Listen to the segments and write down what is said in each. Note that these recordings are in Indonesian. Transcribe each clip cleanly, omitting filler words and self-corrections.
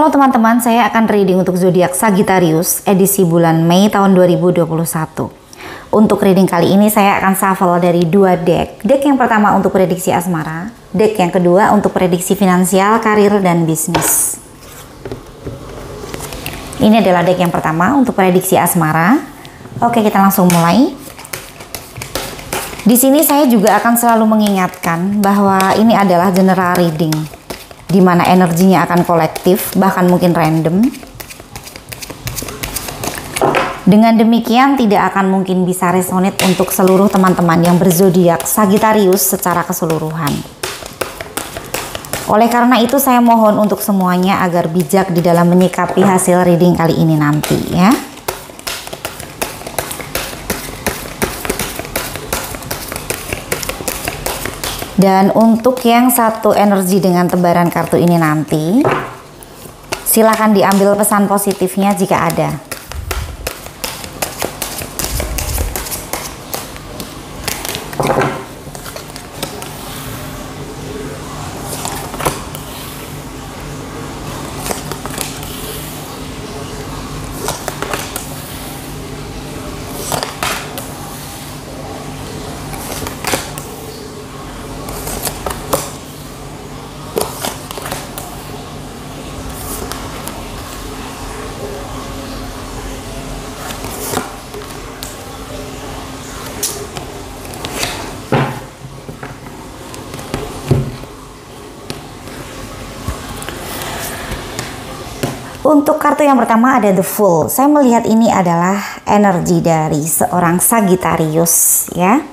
Halo teman-teman, saya akan reading untuk zodiak Sagittarius edisi bulan Mei tahun 2021. Untuk reading kali ini saya akan shuffle dari dua deck. Deck yang pertama untuk prediksi asmara, deck yang kedua untuk prediksi finansial, karir, dan bisnis. Ini adalah deck yang pertama untuk prediksi asmara. Oke, kita langsung mulai. Di sini saya juga akan selalu mengingatkan bahwa ini adalah general reading, di mana energinya akan kolektif, bahkan mungkin random. Dengan demikian tidak akan mungkin bisa resonate untuk seluruh teman-teman yang berzodiak Sagittarius secara keseluruhan. Oleh karena itu saya mohon untuk semuanya agar bijak di dalam menyikapi hasil reading kali ini nanti ya. Dan untuk yang satu energi dengan tebaran kartu ini nanti, silakan diambil pesan positifnya jika ada. Untuk kartu yang pertama ada The Fool. Saya melihat ini adalah energi dari seorang Sagittarius ya.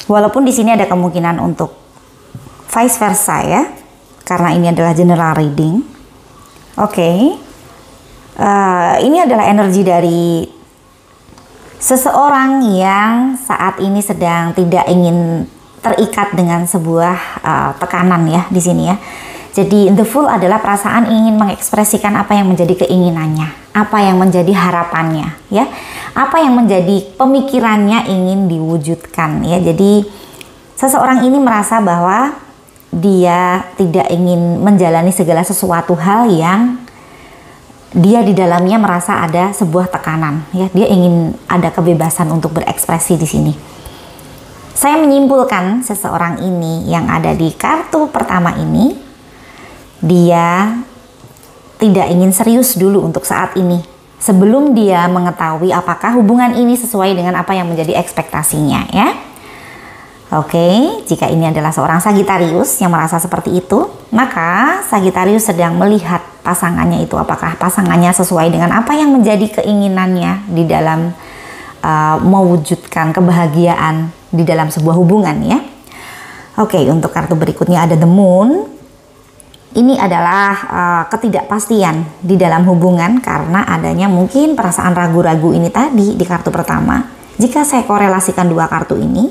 Walaupun di sini ada kemungkinan untuk vice versa ya, karena ini adalah general reading. Oke. Ini adalah energi dari seseorang yang saat ini sedang tidak ingin terikat dengan sebuah tekanan ya di sini ya. Jadi The Fool adalah perasaan ingin mengekspresikan apa yang menjadi keinginannya, apa yang menjadi harapannya, ya, apa yang menjadi pemikirannya ingin diwujudkan, ya. Jadi seseorang ini merasa bahwa dia tidak ingin menjalani segala sesuatu hal yang dia di dalamnya merasa ada sebuah tekanan, ya. Dia ingin ada kebebasan untuk berekspresi di sini. Saya menyimpulkan seseorang ini yang ada di kartu pertama ini, dia tidak ingin serius dulu untuk saat ini sebelum dia mengetahui apakah hubungan ini sesuai dengan apa yang menjadi ekspektasinya ya. Oke, jika ini adalah seorang Sagittarius yang merasa seperti itu, maka Sagittarius sedang melihat pasangannya itu apakah pasangannya sesuai dengan apa yang menjadi keinginannya di dalam mewujudkan kebahagiaan di dalam sebuah hubungan ya. Oke, untuk kartu berikutnya ada The Moon. Ini adalah ketidakpastian di dalam hubungan karena adanya mungkin perasaan ragu-ragu ini tadi di kartu pertama. Jika saya korelasikan dua kartu ini,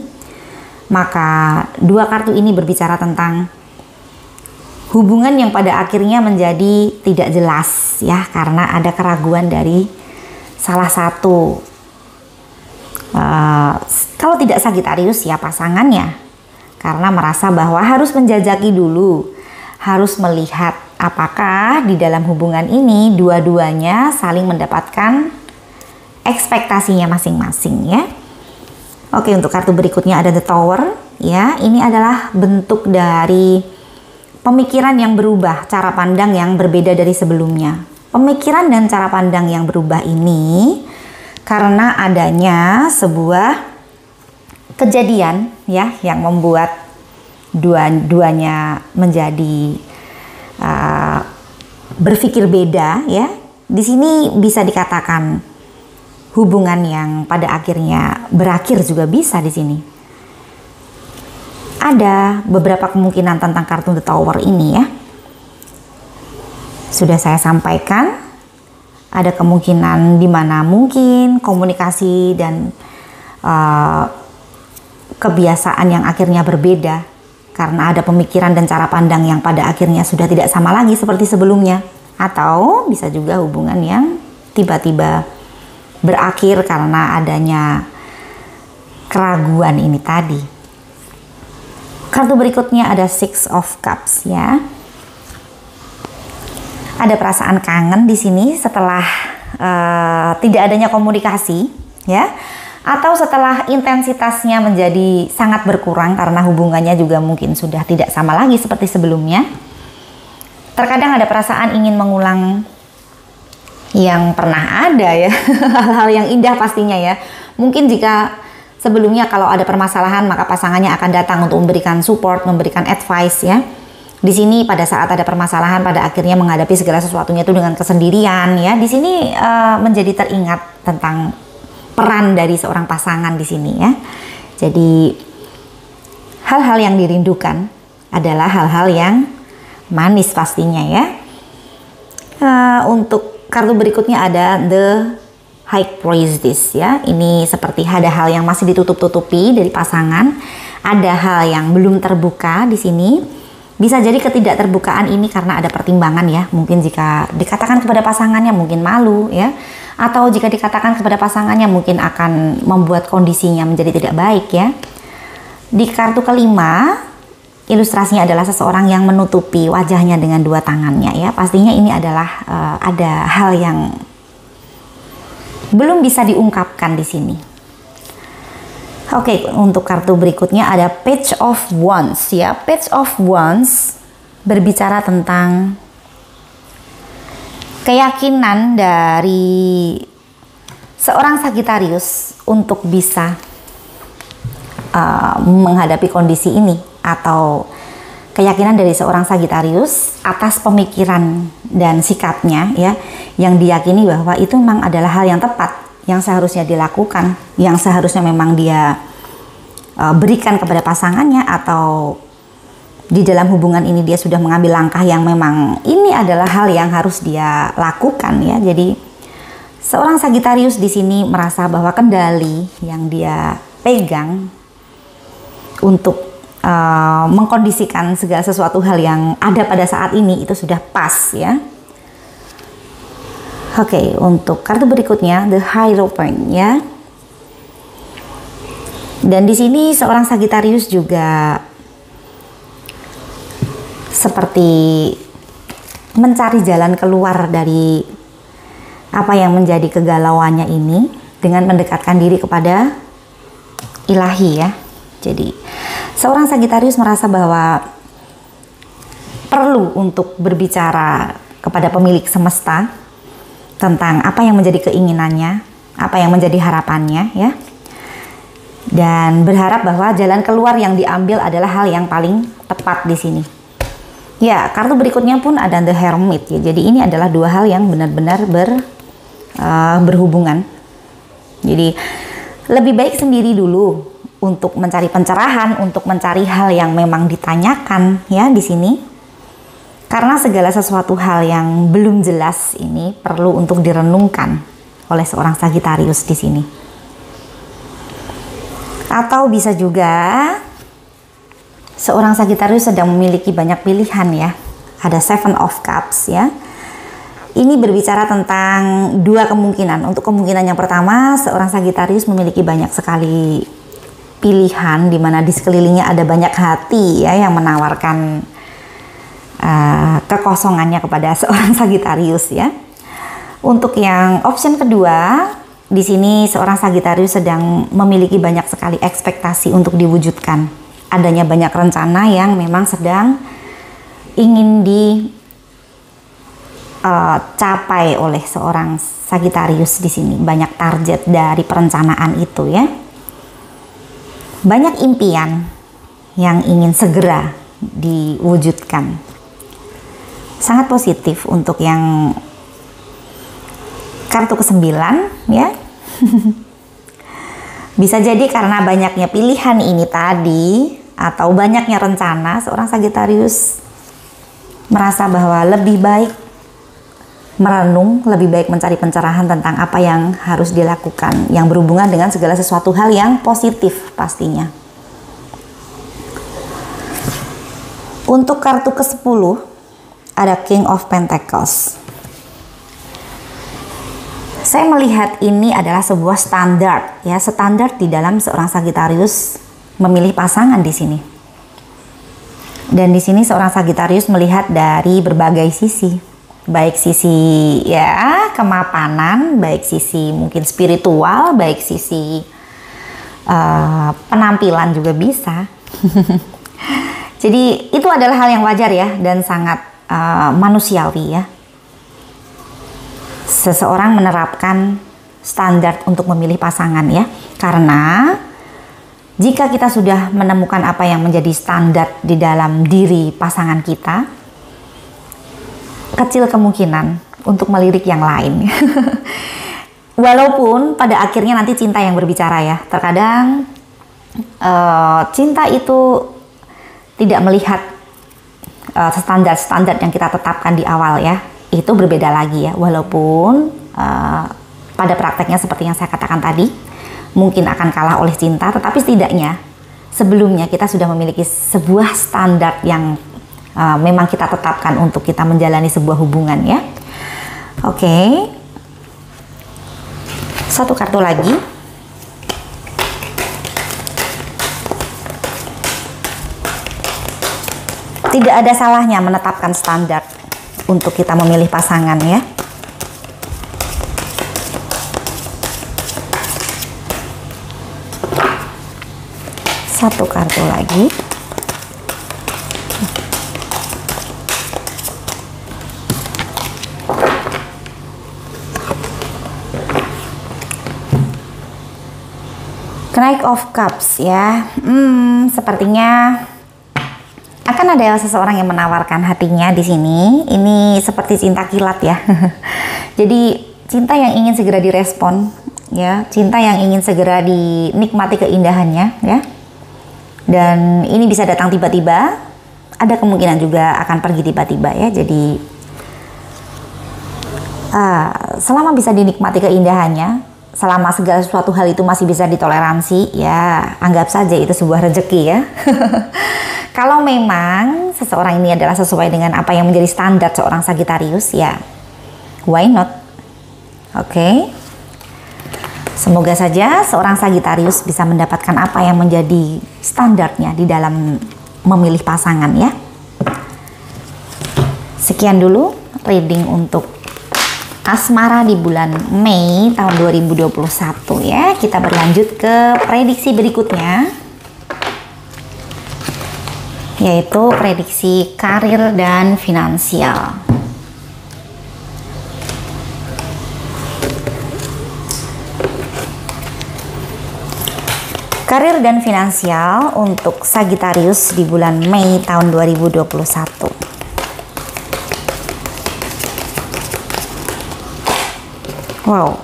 maka dua kartu ini berbicara tentang hubungan yang pada akhirnya menjadi tidak jelas ya, karena ada keraguan dari salah satu. Kalau tidak Sagittarius ya pasangannya, karena merasa bahwa harus menjajaki dulu, harus melihat apakah di dalam hubungan ini dua-duanya saling mendapatkan ekspektasinya masing-masing ya. Oke, untuk kartu berikutnya ada The Tower ya. Ini adalah bentuk dari pemikiran yang berubah, cara pandang yang berbeda dari sebelumnya. Pemikiran dan cara pandang yang berubah ini karena adanya sebuah kejadian ya yang membuat dua-duanya menjadi berpikir beda ya. Di sini bisa dikatakan hubungan yang pada akhirnya berakhir juga bisa di sini. Ada beberapa kemungkinan tentang kartu The Tower ini ya. Sudah saya sampaikan, ada kemungkinan di mana mungkin komunikasi dan kebiasaan yang akhirnya berbeda karena ada pemikiran dan cara pandang yang pada akhirnya sudah tidak sama lagi seperti sebelumnya. Atau bisa juga hubungan yang tiba-tiba berakhir karena adanya keraguan ini tadi. Kartu berikutnya ada Six of Cups ya. Ada perasaan kangen di sini setelah tidak adanya komunikasi, ya, atau setelah intensitasnya menjadi sangat berkurang karena hubungannya juga mungkin sudah tidak sama lagi seperti sebelumnya. Terkadang ada perasaan ingin mengulang yang pernah ada, ya, hal-hal yang indah pastinya, ya. Mungkin jika sebelumnya kalau ada permasalahan maka pasangannya akan datang untuk memberikan support, memberikan advice, ya. Di sini pada saat ada permasalahan pada akhirnya menghadapi segala sesuatunya itu dengan kesendirian, ya. Di sini menjadi teringat tentang peran dari seorang pasangan di sini, ya. Jadi hal-hal yang dirindukan adalah hal-hal yang manis pastinya, ya. Untuk kartu berikutnya ada The High Priestess, ya. Ini seperti ada hal yang masih ditutup-tutupi dari pasangan, ada hal yang belum terbuka di sini. Bisa jadi ketidakterbukaan ini karena ada pertimbangan, ya. Mungkin jika dikatakan kepada pasangannya mungkin malu, ya. Atau jika dikatakan kepada pasangannya mungkin akan membuat kondisinya menjadi tidak baik, ya. Di kartu kelima, ilustrasinya adalah seseorang yang menutupi wajahnya dengan dua tangannya, ya. Pastinya ini adalah ada hal yang belum bisa diungkapkan di sini. Oke, untuk kartu berikutnya ada Page of Wands, ya. Page of Wands berbicara tentang keyakinan dari seorang Sagittarius untuk bisa menghadapi kondisi ini, atau keyakinan dari seorang Sagittarius atas pemikiran dan sikapnya, ya, yang diyakini bahwa itu memang adalah hal yang tepat, yang seharusnya dilakukan, yang seharusnya memang dia berikan kepada pasangannya, atau di dalam hubungan ini dia sudah mengambil langkah yang memang ini adalah hal yang harus dia lakukan, ya. Jadi seorang Sagittarius di sini merasa bahwa kendali yang dia pegang untuk mengkondisikan segala sesuatu hal yang ada pada saat ini itu sudah pas, ya. Oke, untuk kartu berikutnya The Hierophant, ya. Dan di sini seorang Sagittarius juga seperti mencari jalan keluar dari apa yang menjadi kegalauannya ini dengan mendekatkan diri kepada ilahi, ya. Jadi seorang Sagittarius merasa bahwa perlu untuk berbicara kepada pemilik semesta tentang apa yang menjadi keinginannya, apa yang menjadi harapannya, ya. Dan berharap bahwa jalan keluar yang diambil adalah hal yang paling tepat di sini. Ya, kartu berikutnya pun ada The Hermit, ya. Jadi ini adalah dua hal yang benar-benar berhubungan. Jadi lebih baik sendiri dulu untuk mencari pencerahan, untuk mencari hal yang memang ditanyakan, ya, di sini. Karena segala sesuatu hal yang belum jelas ini perlu untuk direnungkan oleh seorang Sagittarius di sini. Atau bisa juga seorang Sagittarius sedang memiliki banyak pilihan, ya. Ada Seven of Cups, ya. Ini berbicara tentang dua kemungkinan. Untuk kemungkinan yang pertama, seorang Sagittarius memiliki banyak sekali pilihan di mana di sekelilingnya ada banyak hati, ya, yang menawarkan kekosongannya kepada seorang Sagittarius, ya. Untuk yang option kedua, di sini seorang Sagittarius sedang memiliki banyak sekali ekspektasi untuk diwujudkan. Adanya banyak rencana yang memang sedang ingin dicapai oleh seorang Sagittarius di sini. Banyak target dari perencanaan itu, ya. Banyak impian yang ingin segera diwujudkan. Sangat positif untuk yang kartu ke-9, ya. Bisa jadi karena banyaknya pilihan ini tadi atau banyaknya rencana, seorang Sagittarius merasa bahwa lebih baik merenung, lebih baik mencari pencerahan tentang apa yang harus dilakukan yang berhubungan dengan segala sesuatu hal yang positif pastinya. Untuk kartu ke-10 ada King of Pentacles. Saya melihat ini adalah sebuah standar, ya, standar di dalam seorang Sagittarius memilih pasangan di sini. Dan di sini seorang Sagittarius melihat dari berbagai sisi. baik sisi ya kemapanan, baik sisi mungkin spiritual, baik sisi penampilan juga bisa. Jadi itu adalah hal yang wajar ya dan sangat manusiawi ya. Seseorang menerapkan standar untuk memilih pasangan ya, karena jika kita sudah menemukan apa yang menjadi standar di dalam diri pasangan kita, kecil kemungkinan untuk melirik yang lain. Walaupun pada akhirnya nanti cinta yang berbicara ya. Terkadang cinta itu tidak melihat standar-standar yang kita tetapkan di awal ya. Itu berbeda lagi ya. Walaupun pada prakteknya seperti yang saya katakan tadi, mungkin akan kalah oleh cinta, tetapi setidaknya sebelumnya kita sudah memiliki sebuah standar yang memang kita tetapkan untuk kita menjalani sebuah hubungan ya. Oke. Satu kartu lagi. Tidak ada salahnya menetapkan standar untuk kita memilih pasangan ya. Satu kartu lagi. Knight of Cups ya. Sepertinya akan ada seseorang yang menawarkan hatinya di sini. Ini seperti cinta kilat ya. Jadi cinta yang ingin segera direspon ya, cinta yang ingin segera dinikmati keindahannya ya. Dan ini bisa datang tiba-tiba, ada kemungkinan juga akan pergi tiba-tiba ya. Jadi selama bisa dinikmati keindahannya, selama segala suatu hal itu masih bisa ditoleransi ya, anggap saja itu sebuah rezeki ya. Kalau memang seseorang ini adalah sesuai dengan apa yang menjadi standar seorang Sagittarius ya, why not? Oke. Semoga saja seorang Sagittarius bisa mendapatkan apa yang menjadi standarnya di dalam memilih pasangan ya. Sekian dulu reading untuk asmara di bulan Mei tahun 2021 ya. Kita berlanjut ke prediksi berikutnya, yaitu prediksi karir dan finansial. Karir dan finansial untuk Sagittarius di bulan Mei tahun 2021. Wow.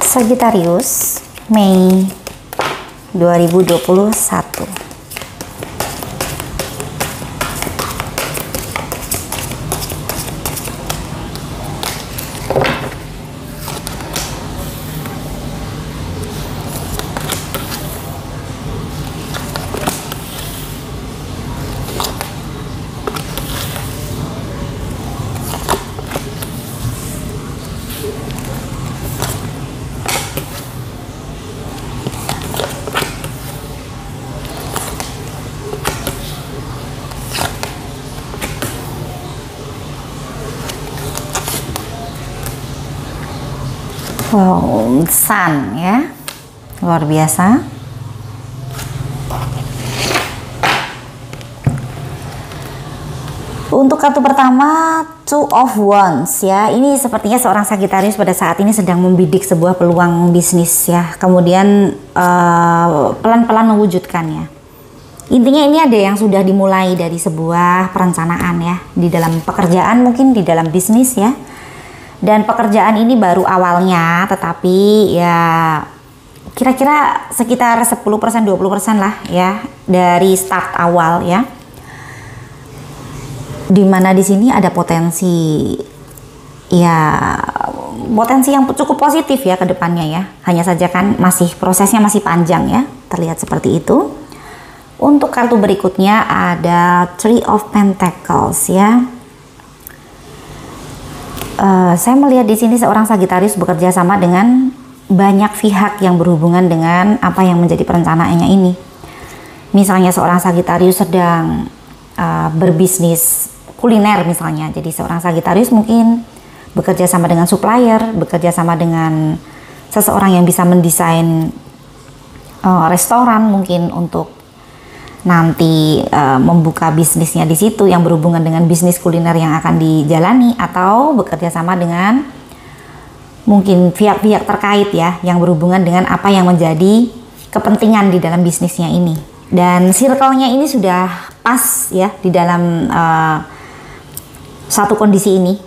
Sagittarius Mei 2021. Wow, sun ya, luar biasa. Untuk kartu pertama, Two of Wands ya. Ini sepertinya seorang Sagittarius pada saat ini sedang membidik sebuah peluang bisnis ya. Kemudian pelan-pelan mewujudkannya. Intinya ini ada yang sudah dimulai dari sebuah perencanaan ya. Di dalam pekerjaan, mungkin di dalam bisnis ya. Dan pekerjaan ini baru awalnya, tetapi ya kira-kira sekitar 10% 20% lah ya dari start awal ya. Dimana di sini ada potensi ya, potensi yang cukup positif ya ke depannya ya. Hanya saja kan prosesnya masih panjang ya, terlihat seperti itu. Untuk kartu berikutnya ada Three of Pentacles ya. Saya melihat di sini seorang Sagitarius bekerja sama dengan banyak pihak yang berhubungan dengan apa yang menjadi perencanaannya ini. Misalnya seorang Sagitarius sedang berbisnis kuliner misalnya. Jadi seorang Sagitarius mungkin bekerja sama dengan supplier, bekerja sama dengan seseorang yang bisa mendesain restoran mungkin untuk nanti membuka bisnisnya di situ yang berhubungan dengan bisnis kuliner yang akan dijalani, atau bekerja sama dengan mungkin pihak-pihak terkait ya yang berhubungan dengan apa yang menjadi kepentingan di dalam bisnisnya ini. Dan circle-nya ini sudah pas ya di dalam satu kondisi ini.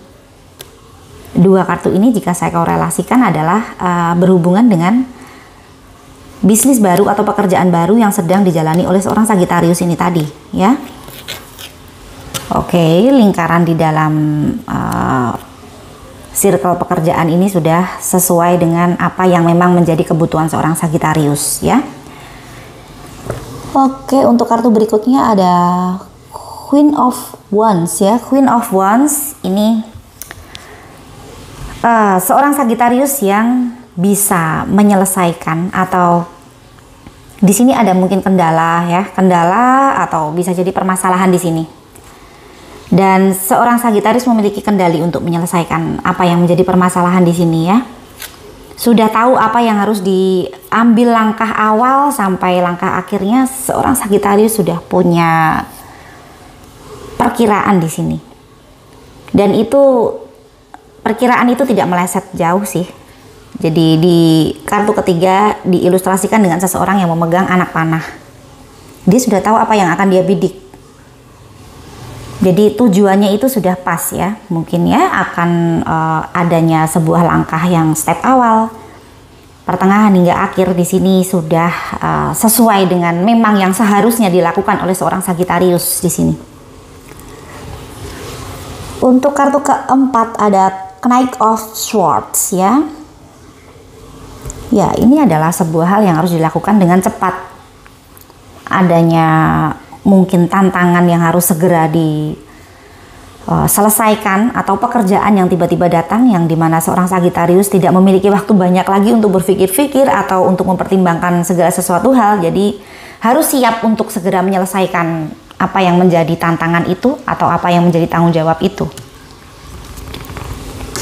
Dua kartu ini jika saya korelasikan adalah berhubungan dengan bisnis baru atau pekerjaan baru yang sedang dijalani oleh seorang Sagitarius ini tadi ya. Oke, lingkaran di dalam circle pekerjaan ini sudah sesuai dengan apa yang memang menjadi kebutuhan seorang Sagitarius ya. Oke, untuk kartu berikutnya ada Queen of Wands ya. Queen of Wands ini seorang Sagitarius yang bisa menyelesaikan, atau di sini ada mungkin kendala ya, kendala atau bisa jadi permasalahan di sini. Dan seorang Sagitarius memiliki kendali untuk menyelesaikan apa yang menjadi permasalahan di sini ya. Sudah tahu apa yang harus diambil langkah awal sampai langkah akhirnya, seorang Sagitarius sudah punya perkiraan di sini. Dan itu perkiraan itu tidak meleset jauh sih. Jadi di kartu ketiga diilustrasikan dengan seseorang yang memegang anak panah. Dia sudah tahu apa yang akan dia bidik. Jadi tujuannya itu sudah pas ya. Mungkin ya akan adanya sebuah langkah yang step awal, pertengahan hingga akhir di sini sudah sesuai dengan memang yang seharusnya dilakukan oleh seorang Sagitarius di sini. Untuk kartu keempat ada Knight of Swords ya. Ya, ini adalah sebuah hal yang harus dilakukan dengan cepat. Adanya mungkin tantangan yang harus segera diselesaikan, atau pekerjaan yang tiba-tiba datang yang dimana seorang Sagitarius tidak memiliki waktu banyak lagi untuk berpikir-pikir atau untuk mempertimbangkan segala sesuatu hal. Jadi harus siap untuk segera menyelesaikan apa yang menjadi tantangan itu atau apa yang menjadi tanggung jawab itu.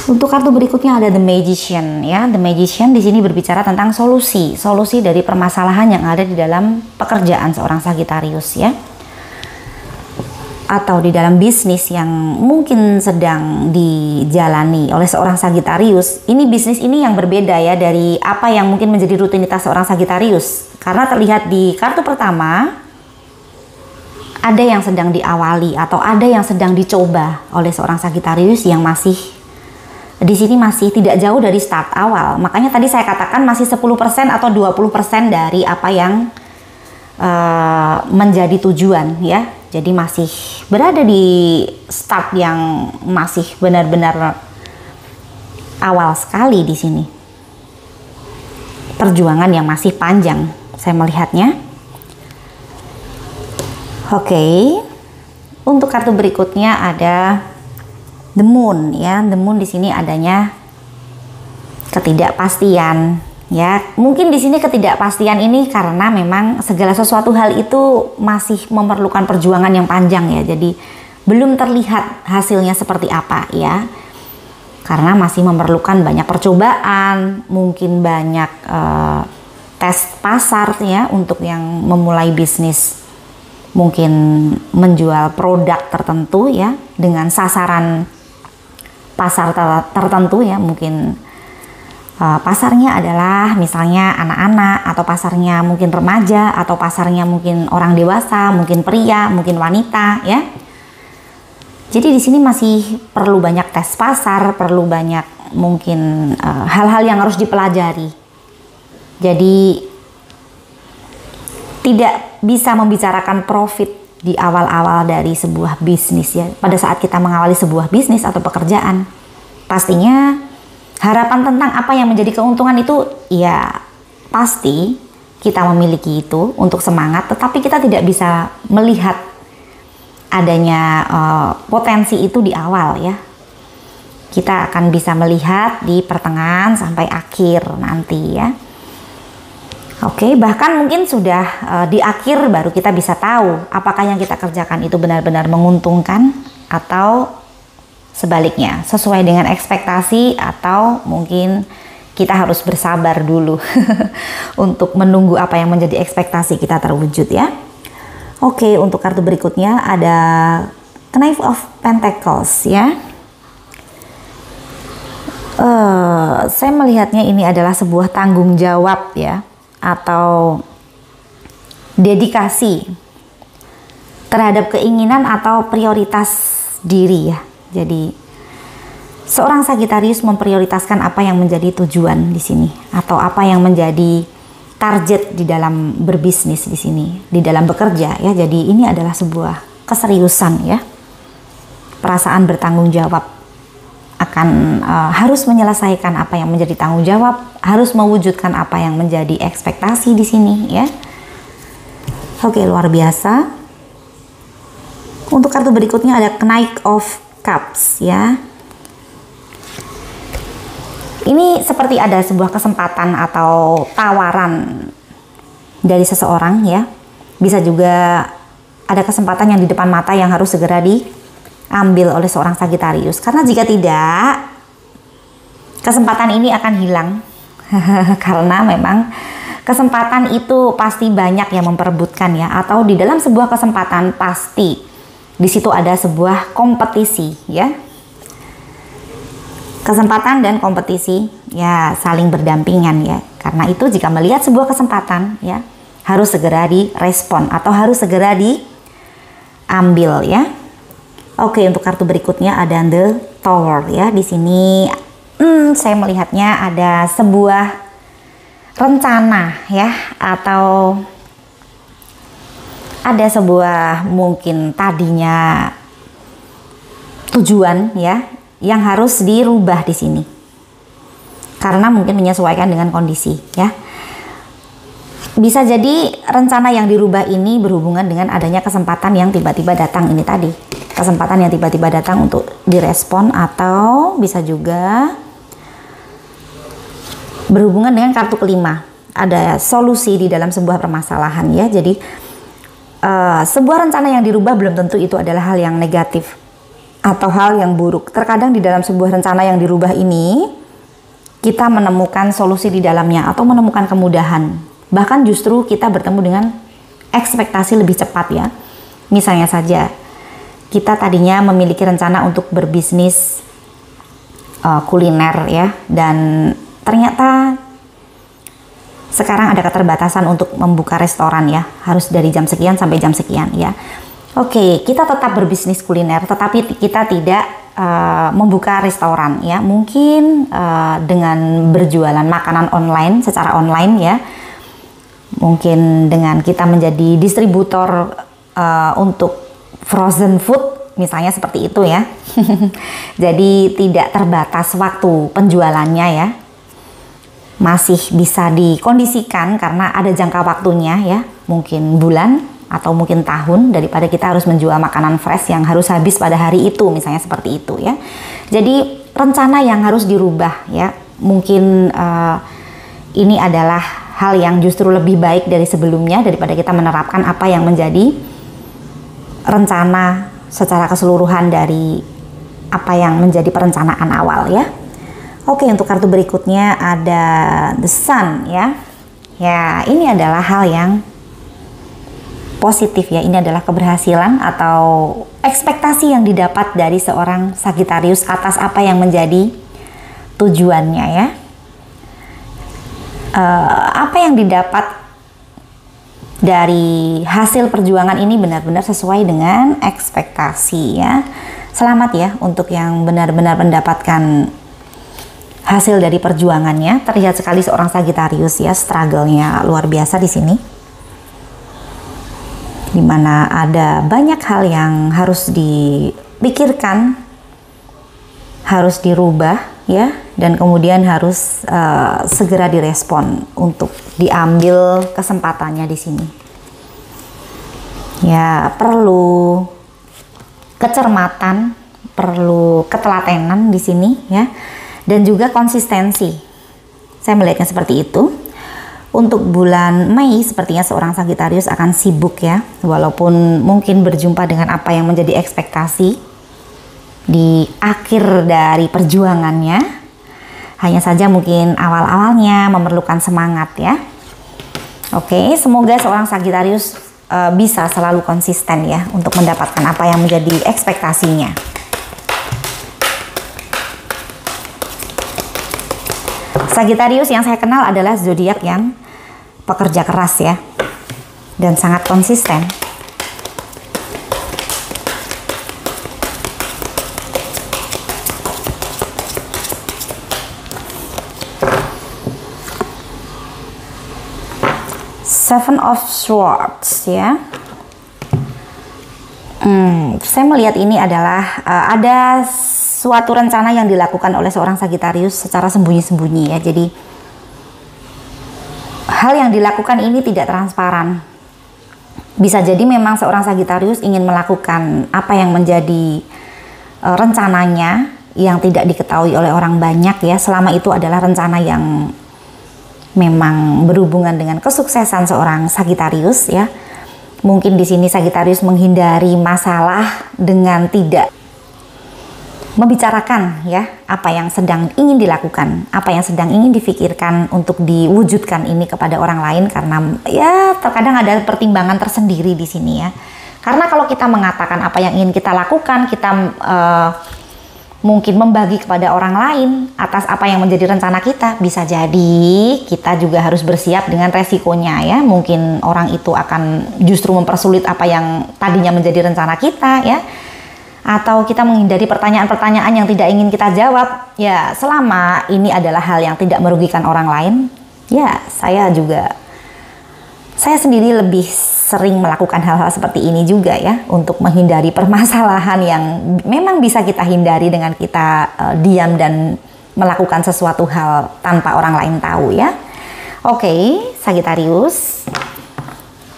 Untuk kartu berikutnya ada The Magician ya. The Magician di sini berbicara tentang solusi dari permasalahan yang ada di dalam pekerjaan seorang Sagitarius ya. Atau di dalam bisnis yang mungkin sedang dijalani oleh seorang Sagitarius. Ini bisnis ini yang berbeda ya dari apa yang mungkin menjadi rutinitas seorang Sagitarius. Karena terlihat di kartu pertama ada yang sedang diawali atau ada yang sedang dicoba oleh seorang Sagitarius yang masih di sini masih tidak jauh dari start awal. Makanya tadi saya katakan masih 10% atau 20% dari apa yang menjadi tujuan ya. Jadi masih berada di start yang masih benar-benar awal sekali di sini. Perjuangan yang masih panjang saya melihatnya. Oke. Untuk kartu berikutnya ada The Moon ya. The Moon di sini adanya ketidakpastian ya. Mungkin di sini ketidakpastian ini karena memang segala sesuatu hal itu masih memerlukan perjuangan yang panjang ya. Jadi belum terlihat hasilnya seperti apa ya. Karena masih memerlukan banyak percobaan, mungkin banyak tes pasar ya untuk yang memulai bisnis. Mungkin menjual produk tertentu ya dengan sasaran pasar tertentu ya, mungkin pasarnya adalah misalnya anak-anak, atau pasarnya mungkin remaja, atau pasarnya mungkin orang dewasa, mungkin pria, mungkin wanita ya. Jadi di sini masih perlu banyak tes pasar, perlu banyak mungkin hal-hal yang harus dipelajari. Jadi tidak bisa membicarakan profit di awal-awal dari sebuah bisnis ya. Pada saat kita mengawali sebuah bisnis atau pekerjaan, pastinya harapan tentang apa yang menjadi keuntungan itu ya pasti kita memiliki itu untuk semangat, tetapi kita tidak bisa melihat adanya potensi itu di awal ya. Kita akan bisa melihat di pertengahan sampai akhir nanti ya. Oke, bahkan mungkin sudah di akhir baru kita bisa tahu apakah yang kita kerjakan itu benar-benar menguntungkan atau sebaliknya, sesuai dengan ekspektasi, atau mungkin kita harus bersabar dulu untuk menunggu apa yang menjadi ekspektasi kita terwujud ya. Oke, untuk kartu berikutnya ada Knight of Pentacles ya. Saya melihatnya ini adalah sebuah tanggung jawab ya, atau dedikasi terhadap keinginan atau prioritas diri ya. Jadi seorang Sagittarius memprioritaskan apa yang menjadi tujuan di sini, atau apa yang menjadi target di dalam berbisnis di sini, di dalam bekerja ya. Jadi ini adalah sebuah keseriusan ya, perasaan bertanggung jawab akan harus menyelesaikan apa yang menjadi tanggung jawab, harus mewujudkan apa yang menjadi ekspektasi di sini ya. Oke, luar biasa. Untuk kartu berikutnya ada Knight of Cups ya. Ini seperti ada sebuah kesempatan atau tawaran dari seseorang ya. Bisa juga ada kesempatan yang di depan mata yang harus segera diambil oleh seorang Sagittarius. Karena jika tidak, kesempatan ini akan hilang. Karena memang kesempatan itu pasti banyak yang memperebutkan ya. Atau di dalam sebuah kesempatan pasti di situ ada sebuah kompetisi ya. Kesempatan dan kompetisi ya saling berdampingan ya. Karena itu jika melihat sebuah kesempatan ya, harus segera direspon atau harus segera diambil ya. Oke, untuk kartu berikutnya ada The Tower ya. Di sini saya melihatnya ada sebuah rencana ya, atau ada sebuah mungkin tadinya tujuan ya yang harus dirubah di sini. Karena mungkin menyesuaikan dengan kondisi ya. Bisa jadi rencana yang dirubah ini berhubungan dengan adanya kesempatan yang tiba-tiba datang ini tadi. Kesempatan yang tiba-tiba datang untuk direspon, atau bisa juga berhubungan dengan kartu kelima. Ada solusi di dalam sebuah permasalahan ya. Jadi sebuah rencana yang dirubah belum tentu itu adalah hal yang negatif atau hal yang buruk. Terkadang di dalam sebuah rencana yang dirubah ini kita menemukan solusi di dalamnya atau menemukan kemudahan. Bahkan justru kita bertemu dengan ekspektasi lebih cepat ya. Misalnya saja, kita tadinya memiliki rencana untuk berbisnis kuliner ya, dan ternyata sekarang ada keterbatasan untuk membuka restoran ya, harus dari jam sekian sampai jam sekian ya. Oke, kita tetap berbisnis kuliner, tetapi kita tidak membuka restoran ya. Mungkin dengan berjualan makanan online, secara online ya. Mungkin dengan kita menjadi distributor untuk frozen food, misalnya seperti itu ya. Jadi tidak terbatas waktu penjualannya ya. Masih bisa dikondisikan karena ada jangka waktunya ya. Mungkin bulan atau mungkin tahun, daripada kita harus menjual makanan fresh yang harus habis pada hari itu, misalnya seperti itu ya. Jadi rencana yang harus dirubah ya. Mungkin ini adalah hal yang justru lebih baik dari sebelumnya, daripada kita menerapkan apa yang menjadi rencana secara keseluruhan dari apa yang menjadi perencanaan awal ya. Oke, untuk kartu berikutnya ada The Sun ya. Ya, ini adalah hal yang positif ya. Ini adalah keberhasilan atau ekspektasi yang didapat dari seorang Sagittarius atas apa yang menjadi tujuannya ya. Apa yang didapat dari hasil perjuangan ini benar-benar sesuai dengan ekspektasi ya. Selamat ya untuk yang benar-benar mendapatkan hasil dari perjuangannya. Terlihat sekali seorang Sagittarius ya, struggle-nya luar biasa di sini. Dimana ada banyak hal yang harus dipikirkan, harus dirubah ya, dan kemudian harus segera direspon untuk diambil kesempatannya di sini. Ya, perlu kecermatan, perlu ketelatenan di sini ya, dan juga konsistensi. Saya melihatnya seperti itu. Untuk bulan Mei sepertinya seorang Sagittarius akan sibuk ya, walaupun mungkin berjumpa dengan apa yang menjadi ekspektasi di akhir dari perjuangannya. Hanya saja mungkin awal-awalnya memerlukan semangat ya. Oke, semoga seorang Sagittarius bisa selalu konsisten ya untuk mendapatkan apa yang menjadi ekspektasinya. Sagittarius yang saya kenal adalah zodiak yang pekerja keras ya, dan sangat konsisten. Seven of Swords ya. Saya melihat ini adalah ada suatu rencana yang dilakukan oleh seorang Sagittarius secara sembunyi-sembunyi ya. Jadi hal yang dilakukan ini tidak transparan. Bisa jadi memang seorang Sagittarius ingin melakukan apa yang menjadi rencananya yang tidak diketahui oleh orang banyak ya, selama itu adalah rencana yang memang berhubungan dengan kesuksesan seorang Sagittarius ya. Mungkin di sini Sagittarius menghindari masalah dengan tidak membicarakan ya apa yang sedang ingin dilakukan, apa yang sedang ingin difikirkan untuk diwujudkan ini kepada orang lain, karena ya terkadang ada pertimbangan tersendiri di sini ya. Karena kalau kita mengatakan apa yang ingin kita lakukan, kita mungkin membagi kepada orang lain atas apa yang menjadi rencana kita, bisa jadi kita juga harus bersiap dengan resikonya ya. Mungkin orang itu akan justru mempersulit apa yang tadinya menjadi rencana kita ya. Atau kita menghindari pertanyaan-pertanyaan yang tidak ingin kita jawab ya, selama ini adalah hal yang tidak merugikan orang lain ya. Saya sendiri lebih sering melakukan hal-hal seperti ini juga ya, untuk menghindari permasalahan yang memang bisa kita hindari dengan kita diam dan melakukan sesuatu hal tanpa orang lain tahu ya. Oke, Sagittarius,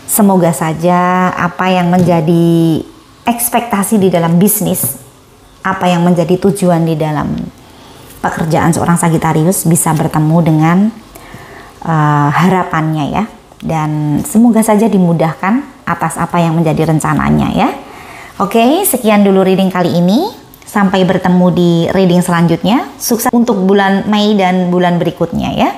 semoga saja apa yang menjadi ekspektasi di dalam bisnis, apa yang menjadi tujuan di dalam pekerjaan seorang Sagittarius bisa bertemu dengan harapannya ya, dan semoga saja dimudahkan atas apa yang menjadi rencananya ya. Oke, sekian dulu reading kali ini, sampai bertemu di reading selanjutnya. Sukses untuk bulan Mei dan bulan berikutnya ya.